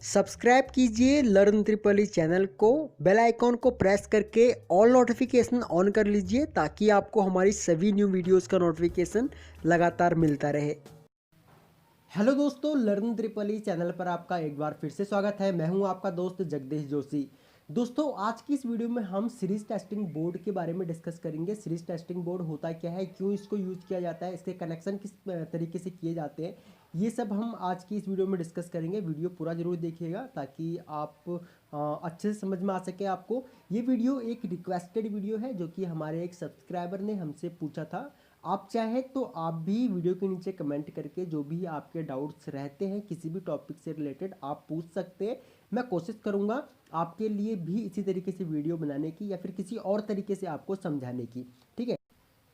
Subscribe कीजिए learn triple E channel को। Bell icon को प्रेस करके ऑल नोटिफिकेशन ऑन कर लीजिए ताकि आपको हमारी सभी न्यू वीडियोस का नोटिफिकेशन लगातार मिलता रहे। हेलो दोस्तों, लर्न ट्रिपल ई चैनल पर आपका एक बार फिर से स्वागत है। मैं हूं आपका दोस्त जगदीश जोशी। दोस्तों, आज की इस वीडियो में हम सीरीज टेस्टिंग बोर्ड के बारे में डिस्कस करेंगे। सीरीज टेस्टिंग बोर्ड होता क्या है, क्यों इसको यूज किया जाता है, इसके कनेक्शन किस तरीके से किए जाते हैं, ये सब हम आज की इस वीडियो में डिस्कस करेंगे। वीडियो पूरा जरूर देखिएगा ताकि आप अच्छे से समझ में आ सके आपको। ये वीडियो एक रिक्वेस्टेड वीडियो है जो कि हमारे एक सब्सक्राइबर ने हमसे पूछा था। आप चाहे तो आप भी वीडियो के नीचे कमेंट करके जो भी आपके डाउट्स रहते हैं किसी भी टॉपिक से रिलेटेड आप पूछ सकते हैं। मैं कोशिश करूंगा आपके लिए भी इसी तरीके से वीडियो बनाने की या फिर किसी और तरीके से आपको समझाने की। ठीक है,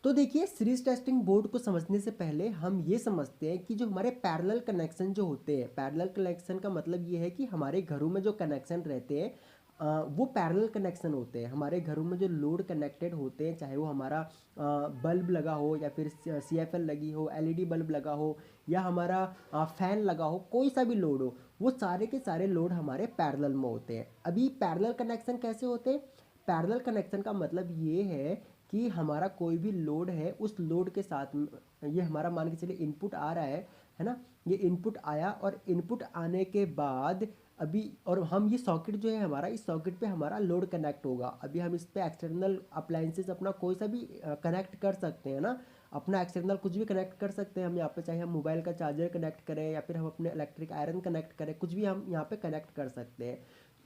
तो देखिए, सीरीज टेस्टिंग बोर्ड को समझने से पहले हम ये समझते हैं कि जो हमारे पैरेलल कनेक्शन जो होते हैं, पैरेलल कनेक्शन का मतलब ये है कि हमारे घरों में जो कनेक्शन रहते हैं वो पैरेलल कनेक्शन होते हैं। हमारे घरों में जो लोड कनेक्टेड होते हैं, चाहे वो हमारा बल्ब लगा हो या फिर CFL लगी हो, LED बल्ब लगा हो या हमारा फैन लगा हो, कोई सा भी लोड हो, वो सारे के सारे लोड हमारे पैरेलल में होते हैं। अभी पैरेलल कनेक्शन कैसे होते हैं? पैरेलल कनेक्शन का मतलब ये है कि हमारा कोई भी लोड है, उस लोड के साथ ये हमारा मान के चलिए इनपुट आ रहा है ना। ये इनपुट आया और इनपुट आने के बाद अभी और हम ये सॉकेट जो है हमारा, इस सॉकेट पे हमारा लोड कनेक्ट होगा। अभी हम इस पे एक्सटर्नल अप्लायंसेस अपना कोई सा भी कनेक्ट कर सकते हैं ना, अपना एक्सटर्नल कुछ भी कनेक्ट कर सकते हैं हम यहाँ पे। चाहे हम मोबाइल का चार्जर कनेक्ट करें या फिर हम अपने इलेक्ट्रिक आयरन कनेक्ट करें, कुछ भी हम यहाँ पे कनेक्ट कर सकते हैं।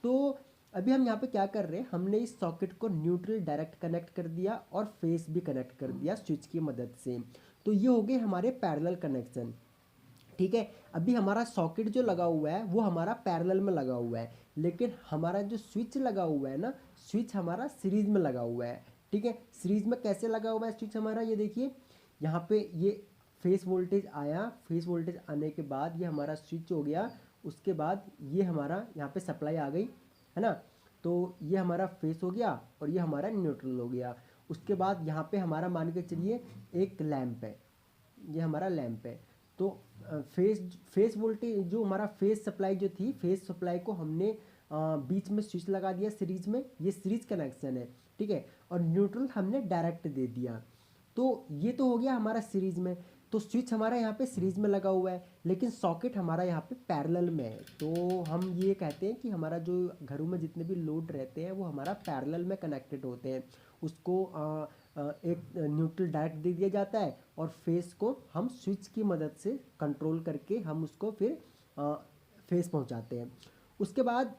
तो अभी हम यहाँ पे क्या कर रहे हैं, हमने इस सॉकेट को न्यूट्रल डायरेक्ट कनेक्ट कर दिया और फेस भी कनेक्ट कर दिया स्विच की मदद से। तो ये हो गए हमारे पैरेलल कनेक्शन। ठीक है, अभी हमारा सॉकेट जो लगा हुआ है वो हमारा पैरेलल में लगा हुआ है, लेकिन हमारा जो स्विच लगा हुआ है ना, स्विच हमारा सीरीज में लगा हुआ है। ठीक है, सीरीज में कैसे लगा हुआ है स्विच हमारा, ये देखिए यहाँ पे ये फेस वोल्टेज आया, फेस वोल्टेज आने के बाद ये हमारा स्विच हो गया। उसके बाद ये हमारा यहाँ पे सप्लाई आ गई, है ना। तो ये हमारा फेस हो गया और ये हमारा न्यूट्रल हो गया। उसके बाद यहाँ पे हमारा मान के चलिए एक लैंप है, ये हमारा लैंप है। तो फेस फेस वोल्टेज जो हमारा फेस सप्लाई जो थी, फेस सप्लाई को हमने बीच में स्विच लगा दिया सीरीज में, ये सीरीज कनेक्शन है। ठीक है, और न्यूट्रल हमने डायरेक्ट दे दिया। तो ये तो हो गया हमारा सीरीज में। तो स्विच हमारा यहाँ पे सीरीज में लगा हुआ है, लेकिन सॉकेट हमारा यहाँ पे पैरेलल में है। तो हम ये कहते हैं कि हमारा जो घरों में जितने भी लोड रहते हैं वो हमारा पैरेलल में कनेक्टेड होते हैं। उसको एक न्यूट्रल डायरेक्ट दे दिया जाता है और फेस को हम स्विच की मदद से कंट्रोल करके हम उसको फिर फेस पहुंचाते हैं। उसके बाद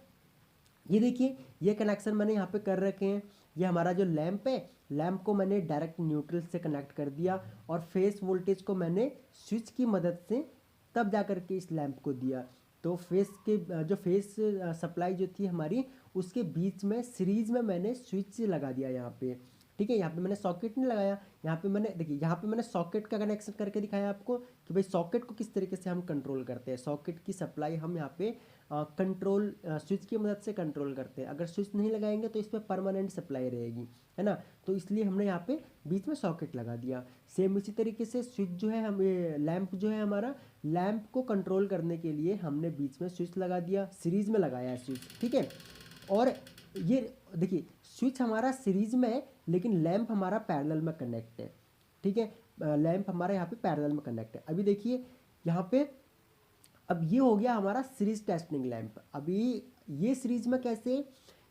ये देखिए, ये कनेक्शन मैंने यहाँ पे कर रखे हैं। ये हमारा जो लैंप है, लैंप को मैंने डायरेक्ट न्यूट्रल से कनेक्ट कर दिया और फेस वोल्टेज को मैंने स्विच की मदद से तब जा करके इस लैंप को दिया। तो फेस के जो फेस सप्लाई जो थी हमारी, उसके बीच में सीरीज में मैंने स्विच लगा दिया यहाँ पे। ठीक है, यहाँ पे मैंने सॉकेट नहीं लगाया, यहाँ पे मैंने देखिए, यहाँ पे मैंने सॉकेट का कनेक्शन करके दिखाया आपको कि भाई सॉकेट को किस तरीके से हम कंट्रोल करते हैं। सॉकेट की सप्लाई हम यहाँ पे कंट्रोल स्विच की मदद से कंट्रोल करते हैं। अगर स्विच नहीं लगाएंगे तो इसमें परमानेंट सप्लाई रहेगी, है ना। तो इसलिए हमने यहाँ पे बीच में सॉकेट लगा दिया। सेम इसी तरीके से स्विच जो है, हम लैंप जो है हमारा, लैंप को कंट्रोल करने के लिए हमने बीच में स्विच लगा दिया, सीरीज में लगाया है स्विच। ठीक है, और ये देखिए, स्विच हमारा सीरीज में है लेकिन लैंप हमारा पैरेलल में कनेक्ट है। ठीक है, लैंप हमारा यहाँ पे पैरेलल में कनेक्ट है। अभी देखिए यहाँ पे, अब ये हो गया हमारा सीरीज टेस्टिंग लैंप। अभी ये सीरीज में कैसे,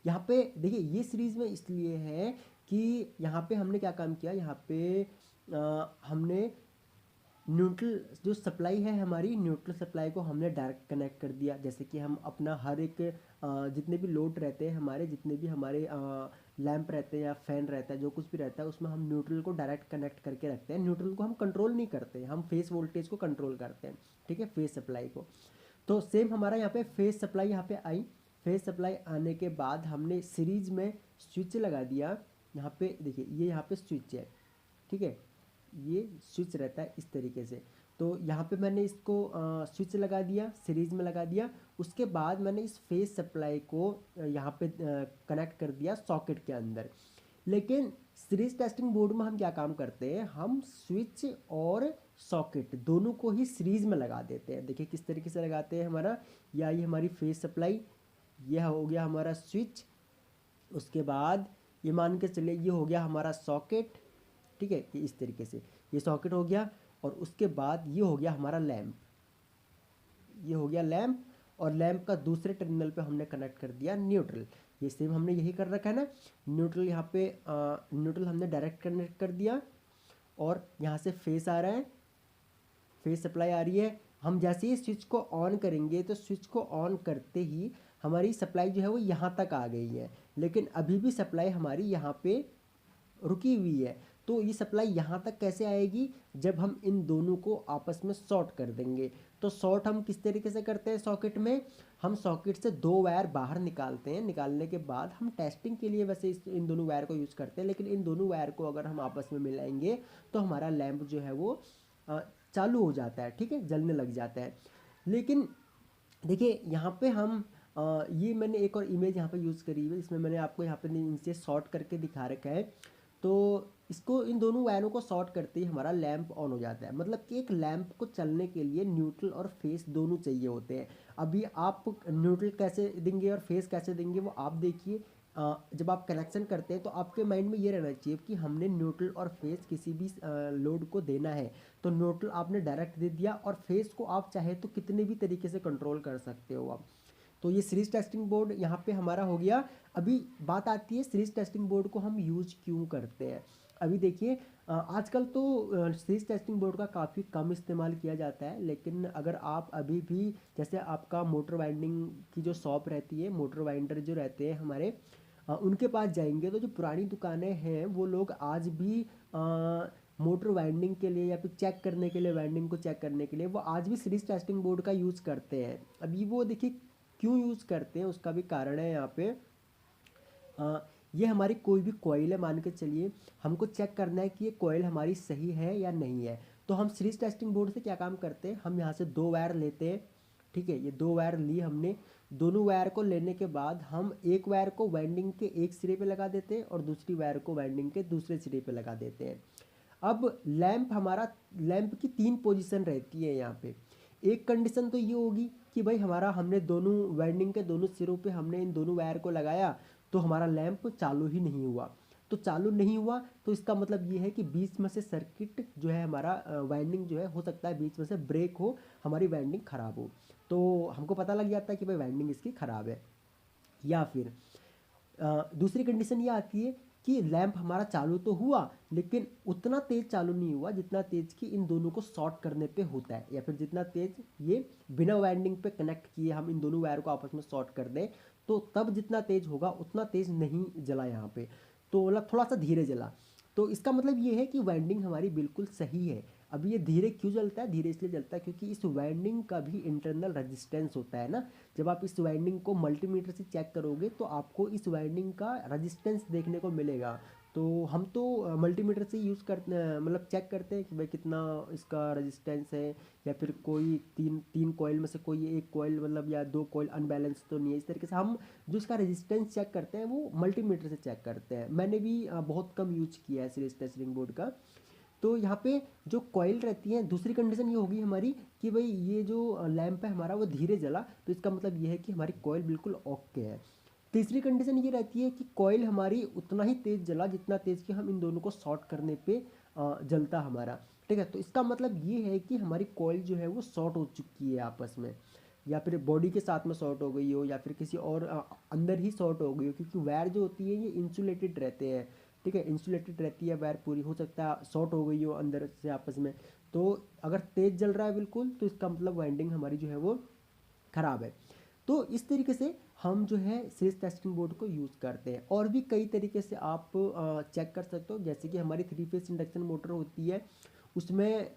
यहाँ पे देखिए, ये सीरीज में इसलिए है कि यहाँ पे हमने क्या काम किया, यहाँ पे हमने न्यूट्रल जो सप्लाई है हमारी, न्यूट्रल सप्लाई को हमने डायरेक्ट कनेक्ट कर दिया। जैसे कि हम अपना हर एक जितने भी लोड रहते हैं हमारे, जितने भी हमारे लैंप रहते हैं या फैन रहता है, जो कुछ भी रहता है उसमें हम न्यूट्रल को डायरेक्ट कनेक्ट करके रखते हैं। न्यूट्रल को हम कंट्रोल नहीं करते, हम फेस वोल्टेज को कंट्रोल करते हैं। ठीक है, फेस सप्लाई को। तो सेम हमारा यहाँ पे फेस सप्लाई यहाँ पे आई। फेस सप्लाई आने के बाद हमने सीरीज में स्विच लगा दिया। यहाँ पे देखिए, ये यहाँ पे स्विच है। ठीक है, ये स्विच रहता है इस तरीके से। तो यहाँ पे मैंने इसको स्विच लगा दिया, सीरीज में लगा दिया। उसके बाद मैंने इस फेस सप्लाई को यहाँ पे कनेक्ट कर दिया सॉकेट के अंदर। लेकिन सीरीज टेस्टिंग बोर्ड में हम क्या काम करते हैं, हम स्विच और सॉकेट दोनों को ही सीरीज में लगा देते हैं। देखिए किस तरीके से लगाते हैं हमारा, या ये हमारी फेस सप्लाई, यह हो गया हमारा स्विच, उसके बाद ये मान के चलिए ये हो गया हमारा सॉकेट, ठीक है, ये इस तरीके से ये सॉकेट हो गया, और उसके बाद ये हो गया हमारा लैंप, ये हो गया लैंप, और लैंप का दूसरे टर्मिनल पे हमने कनेक्ट कर दिया न्यूट्रल। ये सेम हमने यही कर रखा है ना, न्यूट्रल यहाँ पे न्यूट्रल हमने डायरेक्ट कनेक्ट कर दिया, और यहाँ से फेस आ रहा है, फेस सप्लाई आ रही है। हम जैसे ही स्विच को ऑन करेंगे तो स्विच को ऑन करते ही हमारी सप्लाई जो है वो यहाँ तक आ गई है, लेकिन अभी भी सप्लाई हमारी यहाँ पे रुकी हुई है। तो ये सप्लाई यहाँ तक कैसे आएगी, जब हम इन दोनों को आपस में शॉर्ट कर देंगे। तो शॉर्ट हम किस तरीके से करते हैं, सॉकेट में हम सॉकेट से दो वायर बाहर निकालते हैं, निकालने के बाद हम टेस्टिंग के लिए वैसे इन दोनों वायर को यूज़ करते हैं, लेकिन इन दोनों वायर को अगर हम आपस में मिलाएंगे तो हमारा लैंप जो है वो चालू हो जाता है, ठीक है, जलने लग जाता है। लेकिन देखिए यहाँ पे हम ये मैंने एक और इमेज यहाँ पे यूज़ करी हुई है, इसमें मैंने आपको यहाँ पे इनसे शॉर्ट करके दिखा रखा है। तो इसको इन दोनों वायरों को शॉर्ट करते ही हमारा लैंप ऑन हो जाता है। मतलब कि एक लैंप को चलने के लिए न्यूट्रल और फेस दोनों चाहिए होते हैं। अभी आप न्यूट्रल कैसे देंगे और फेस कैसे देंगे वो आप देखिए। जब आप कनेक्शन करते हैं तो आपके माइंड में ये रहना चाहिए कि हमने न्यूट्रल और फेस किसी भी लोड को देना है, तो न्यूट्रल आपने डायरेक्ट दे दिया, और फेस को आप चाहे तो कितने भी तरीके से कंट्रोल कर सकते हो आप। तो ये सीरीज टेस्टिंग बोर्ड यहाँ पे हमारा हो गया। अभी बात आती है सीरीज टेस्टिंग बोर्ड को हम यूज क्यों करते हैं। अभी देखिए आजकल तो सीरीज टेस्टिंग बोर्ड का काफ़ी कम इस्तेमाल किया जाता है, लेकिन अगर आप अभी भी जैसे आपका मोटर वाइंडिंग की जो शॉप रहती है, मोटर वाइंडर जो रहते हैं हमारे, उनके पास जाएंगे तो जो पुरानी दुकानें हैं वो लोग आज भी मोटर वाइंडिंग के लिए या फिर चेक करने के लिए, वाइंडिंग को चेक करने के लिए वो आज भी सीरीज टेस्टिंग बोर्ड का यूज़ करते हैं। अभी वो देखिए क्यों यूज़ करते हैं, उसका भी कारण है यहाँ पे। अ, ये हमारी कोई भी कॉइल है, मान के चलिए हमको चेक करना है कि ये कॉइल हमारी सही है या नहीं है। तो हम सीरीज टेस्टिंग बोर्ड से क्या काम करते हैं, हम यहाँ से दो वायर लेते हैं, ठीक है, ये दो वायर ली हमने। दोनों वायर को लेने के बाद हम एक वायर को वाइंडिंग के एक सिरे पे लगा देते हैं और दूसरी वायर को वाइंडिंग के दूसरे सिरे पे लगा देते हैं। अब लैंप हमारा, लैंप की तीन पोजीशन रहती है यहाँ पे। एक कंडीशन तो ये होगी कि भाई हमारा, हमने दोनों वाइंडिंग के दोनों सिरों पे हमने इन दोनों वायर को लगाया तो हमारा लैंप चालू ही नहीं हुआ। तो चालू नहीं हुआ तो इसका मतलब ये है कि बीच में से सर्किट जो है हमारा, वाइंडिंग जो है, हो सकता है बीच में से ब्रेक हो, हमारी वाइंडिंग ख़राब हो। तो हमको पता लग जाता है कि भाई वाइंडिंग इसकी ख़राब है। या फिर दूसरी कंडीशन ये आती है कि लैंप हमारा चालू तो हुआ लेकिन उतना तेज़ चालू नहीं हुआ जितना तेज़ कि इन दोनों को शॉर्ट करने पे होता है, या फिर जितना तेज़ ये बिना वाइंडिंग पे कनेक्ट किए हम इन दोनों वायर को आपस में शॉर्ट कर दें, तो तब जितना तेज़ होगा उतना तेज़ नहीं जला यहाँ पे, तो मतलब थोड़ा सा धीरे जला। तो इसका मतलब ये है कि वाइंडिंग हमारी बिल्कुल सही है। अब ये धीरे क्यों जलता है, धीरे इसलिए जलता है क्योंकि इस वाइंडिंग का भी इंटरनल रेजिस्टेंस होता है ना। जब आप इस वाइंडिंग को मल्टीमीटर से चेक करोगे तो आपको इस वाइंडिंग का रेजिस्टेंस देखने को मिलेगा। तो हम तो मल्टीमीटर से यूज़ करते, मतलब चेक करते हैं कि भाई कितना इसका रेजिस्टेंस है, या फिर कोई तीन तीन कॉइल में से कोई एक कॉइल मतलब या दो कॉइल अनबैलेंस तो नहीं है। इस तरीके से हम जो इसका रेजिस्टेंस चेक करते हैं वो मल्टीमीटर से चेक करते हैं। मैंने भी बहुत कम यूज किया है सीरीज टेस्टिंग बोर्ड का। तो यहाँ पे जो कॉइल रहती है, दूसरी कंडीशन ये होगी हमारी कि भाई ये जो लैंप है हमारा वो धीरे जला, तो इसका मतलब ये है कि हमारी कॉइल बिल्कुल ओके है। तीसरी कंडीशन ये रहती है कि कॉइल हमारी उतना ही तेज़ जला जितना तेज़ कि हम इन दोनों को शॉर्ट करने पे जलता हमारा, ठीक है। तो इसका मतलब ये है कि हमारी कॉइल जो है वो शॉर्ट हो चुकी है आपस में, या फिर बॉडी के साथ में शॉर्ट हो गई हो, या फिर किसी और अंदर ही शॉर्ट हो गई हो, क्योंकि वायर जो होती है ये इंसुलेटेड रहते हैं, ठीक है, इंसुलेटेड रहती है वायर पूरी, हो सकता है शॉर्ट हो गई हो अंदर से आपस में। तो अगर तेज़ जल रहा है बिल्कुल तो इसका मतलब वाइंडिंग हमारी जो है वो ख़राब है। तो इस तरीके से हम जो है सीरीज टेस्टिंग बोर्ड को यूज़ करते हैं। और भी कई तरीके से आप चेक कर सकते हो, जैसे कि हमारी थ्री फेस इंडक्शन मोटर होती है, उसमें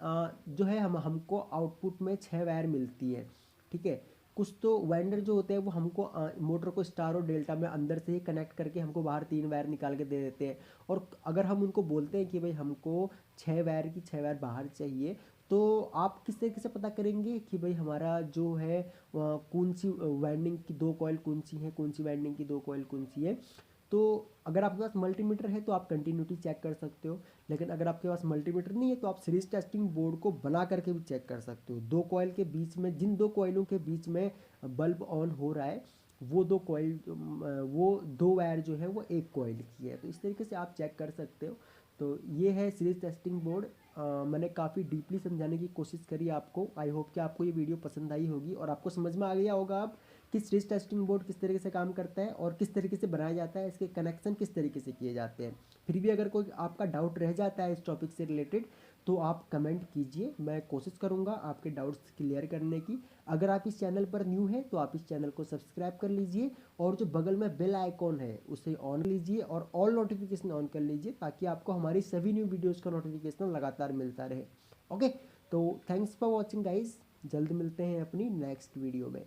जो है हमको आउटपुट में 6 वायर मिलती है, ठीक है। कुछ तो वाइंडर जो होते हैं वो हमको मोटर को स्टार और डेल्टा में अंदर से ही कनेक्ट करके हमको बाहर 3 वायर निकाल के दे देते हैं। और अगर हम उनको बोलते हैं कि भाई हमको 6 वायर की 6 वायर बाहर चाहिए, तो आप किस तरीके से पता करेंगे कि भाई हमारा जो है कौन सी वाइंडिंग की दो कॉइल कौन सी है, कौन सी वाइंडिंग की दो कॉइल कौन सी है। तो अगर आपके पास मल्टीमीटर है तो आप कंटिन्यूटी चेक कर सकते हो, लेकिन अगर आपके पास मल्टीमीटर नहीं है तो आप सीरीज टेस्टिंग बोर्ड को बना करके भी चेक कर सकते हो। दो कॉइल के बीच में, जिन दो कॉइलों के बीच में बल्ब ऑन हो रहा है, वो दो कॉइल, वो दो वायर जो है वो एक कॉइल की है। तो इस तरीके से आप चेक कर सकते हो। तो ये है सीरीज टेस्टिंग बोर्ड। मैंने काफ़ी डीपली समझाने की कोशिश करी आपको। आई होप कि आपको ये वीडियो पसंद आई होगी और आपको समझ में आ गया होगा अब कि सीरीज टेस्टिंग बोर्ड किस तरीके से काम करता है और किस तरीके से बनाया जाता है, इसके कनेक्शन किस तरीके से किए जाते हैं। फिर भी अगर कोई आपका डाउट रह जाता है इस टॉपिक से रिलेटेड तो आप कमेंट कीजिए, मैं कोशिश करूँगा आपके डाउट्स क्लियर करने की। अगर आप इस चैनल पर न्यू हैं तो आप इस चैनल को सब्सक्राइब कर लीजिए और जो बगल में बेल आइकॉन है उसे ऑन लीजिए और ऑल नोटिफिकेशन ऑन कर लीजिए, ताकि आपको हमारी सभी न्यू वीडियोज़ का नोटिफिकेशन लगातार मिलता रहे। ओके, तो थैंक्स फॉर वॉचिंग गाइज। जल्द मिलते हैं अपनी नेक्स्ट वीडियो में।